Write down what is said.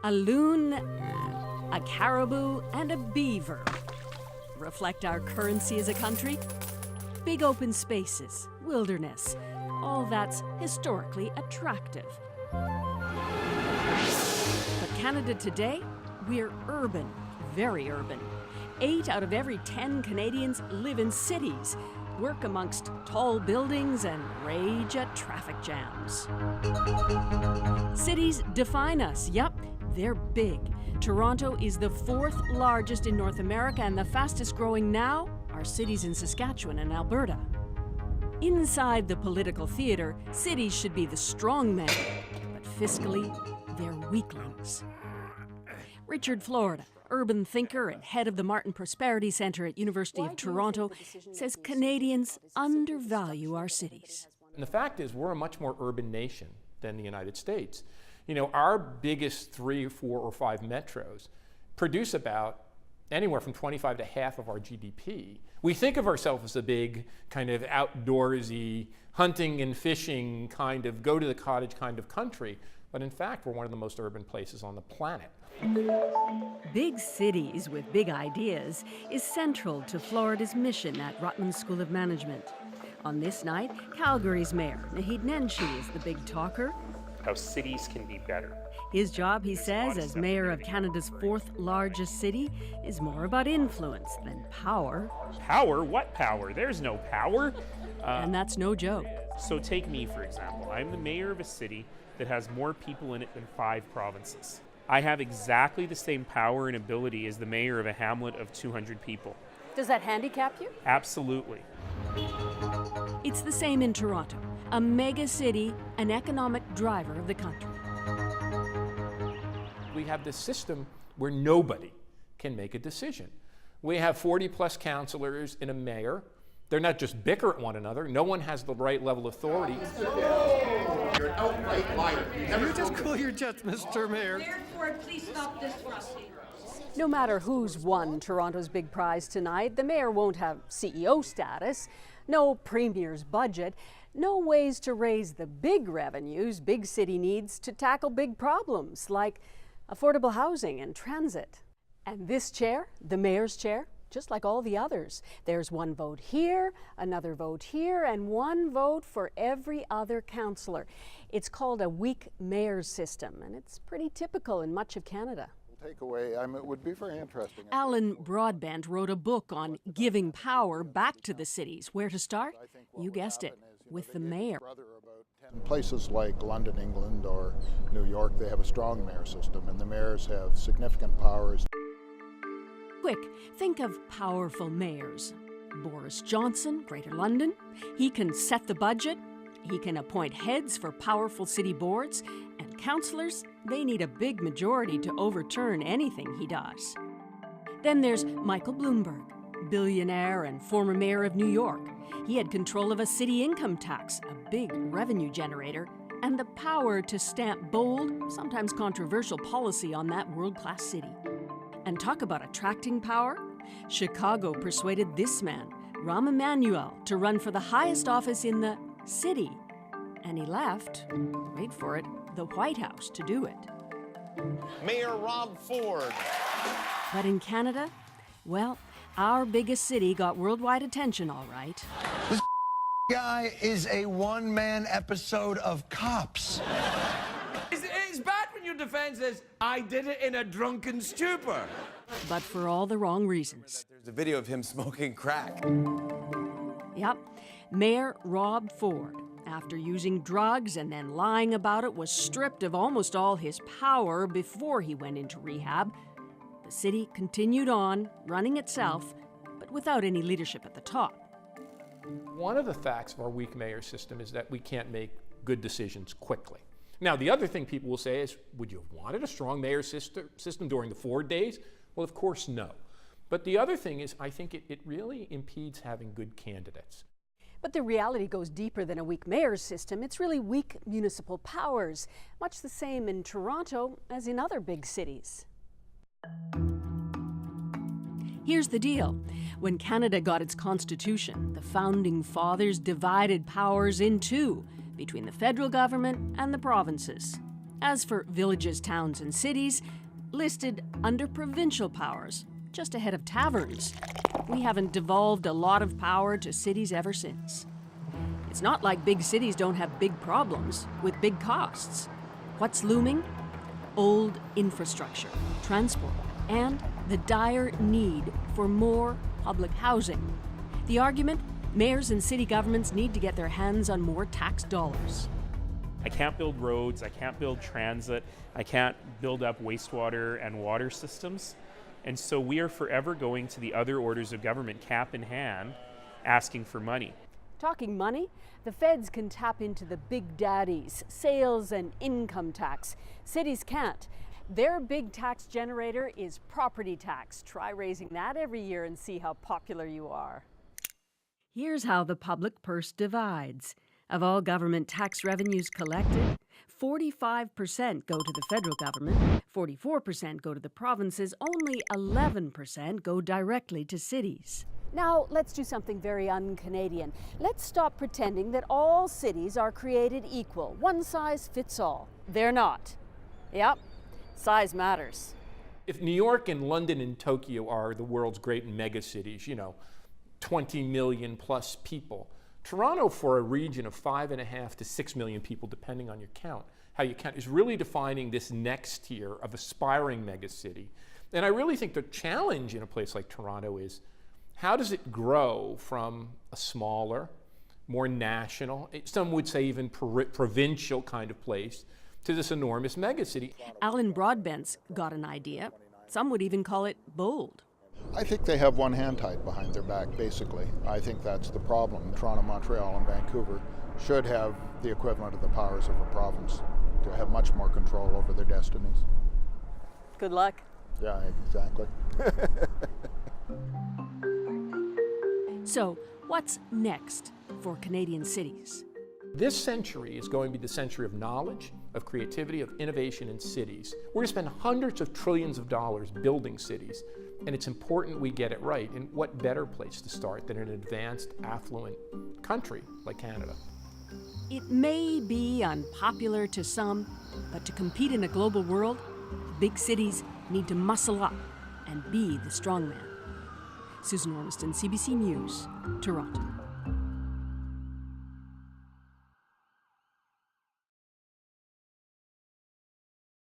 A loon, a caribou, and a beaver reflect our currency as a country. Big open spaces, wilderness, all that's historically attractive. But Canada today, we're urban, very urban. 8 out of every 10 Canadians live in cities, work amongst tall buildings, and rage at traffic jams. Cities define us, yep, they're big. Toronto is the 4th largest in North America, and the fastest growing now are cities in Saskatchewan and Alberta. Inside the political theater, cities should be the strong men, but fiscally, they're weaklings. Richard Florida, urban thinker and head of the Martin Prosperity Centre at University of Toronto, says Canadians undervalue our cities. And the fact is, we're a much more urban nation than the United States. You know, our biggest 3, 4, or 5 metros produce about anywhere from 25 to half of our GDP. We think of ourselves as a big kind of outdoorsy, hunting and fishing kind of go to the cottage kind of country, but in fact, we're one of the most urban places on the planet. Big cities with big ideas is central to Florida's mission at Rutland School of Management. On this night, Calgary's Mayor Naheed Nenshi is the big talker. How cities can be better. His job, he says, as mayor of Canada's 4th largest city, is more about influence than power. Power? What power? There's no power. And that's no joke. So take me, for example. I'm the mayor of a city that has more people in it than 5 provinces. I have exactly the same power and ability as the mayor of a hamlet of 200 people. Does that handicap you? Absolutely. It's the same in Toronto, a mega city, an economic driver of the country. We have this system where nobody can make a decision. We have 40-plus councillors and a mayor. They're not just bicker at one another. No one has the right level of authority. You're an outright liar. You just cool your jets, Mr. Mayor. Therefore, please stop disrupting. No matter who's won Toronto's big prize tonight, the mayor won't have CEO status, no premier's budget, no ways to raise the big revenues big city needs to tackle big problems like affordable housing and transit. And this chair, the mayor's chair, just like all the others, there's one vote here, another vote here, and one vote for every other councillor. It's called a weak mayor's system, and it's pretty typical in much of Canada. Takeaway, it would be very interesting. Alan Broadbent wrote a book on giving power back to the cities. Where to start? You guessed it, with the mayor. In places like London, England, or New York, they have a strong mayor system, and the mayors have significant powers. Quick, think of powerful mayors. Boris Johnson, Greater London. He can set the budget. He can appoint heads for powerful city boards. And councillors, they need a big majority to overturn anything he does. Then there's Michael Bloomberg, billionaire and former mayor of New York. He had control of a city income tax, a big revenue generator, and the power to stamp bold, sometimes controversial policy on that world-class city. And talk about attracting power. Chicago persuaded this man, Rahm Emanuel, to run for the highest office in the city. And he left, wait for it, the White House to do it. Mayor Rob Ford. But in Canada, well, our biggest city got worldwide attention, all right. This guy is a one-man episode of Cops. It's bad when your defense says, I did it in a drunken stupor. But for all the wrong reasons. There's a video of him smoking crack. Yep, Mayor Rob Ford, after using drugs and then lying about it, was stripped of almost all his power before he went into rehab. The city continued on, running itself, but without any leadership at the top. One of the facts of our weak mayor system is that we can't make good decisions quickly. Now, the other thing people will say is, would you have wanted a strong mayor system during the Ford days? Well, of course, no. But the other thing is, I think it really impedes having good candidates. But the reality goes deeper than a weak mayor's system. It's really weak municipal powers, much the same in Toronto as in other big cities. Here's the deal. When Canada got its constitution, the founding fathers divided powers in two, between the federal government and the provinces. As for villages, towns, and cities, listed under provincial powers, just ahead of taverns. We haven't devolved a lot of power to cities ever since. It's not like big cities don't have big problems with big costs. What's looming? Old infrastructure, transport, and the dire need for more public housing. The argument? Mayors and city governments need to get their hands on more tax dollars. I can't build roads, I can't build transit, I can't build up wastewater and water systems. And so we are forever going to the other orders of government, cap in hand, asking for money. Talking money, the feds can tap into the big daddies, sales and income tax. Cities can't. Their big tax generator is property tax. Try raising that every year and see how popular you are. Here's how the public purse divides. Of all government tax revenues collected, 45% go to the federal government, 44% go to the provinces, only 11% go directly to cities. Now, let's do something very un-Canadian. Let's stop pretending that all cities are created equal. One size fits all. They're not. Yep, size matters. If New York and London and Tokyo are the world's great mega cities, 20 million plus people, Toronto, for a region of 5.5 to 6 million people, depending on how you count, is really defining this next tier of aspiring megacity. And I really think the challenge in a place like Toronto is, how does it grow from a smaller, more national, some would say even provincial kind of place, to this enormous megacity? Alan Broadbent's got an idea. Some would even call it bold. I think they have one hand tied behind their back, basically. I think that's the problem. Toronto, Montreal, and Vancouver should have the equivalent of the powers of a province to have much more control over their destinies. Good luck. Yeah, exactly. So, what's next for Canadian cities? This century is going to be the century of knowledge, of creativity, of innovation in cities. We're going to spend hundreds of trillions of dollars building cities, and it's important we get it right. And what better place to start than an advanced, affluent country like Canada? It may be unpopular to some, but to compete in a global world, big cities need to muscle up and be the strongman. Susan Ormiston, CBC News, Toronto.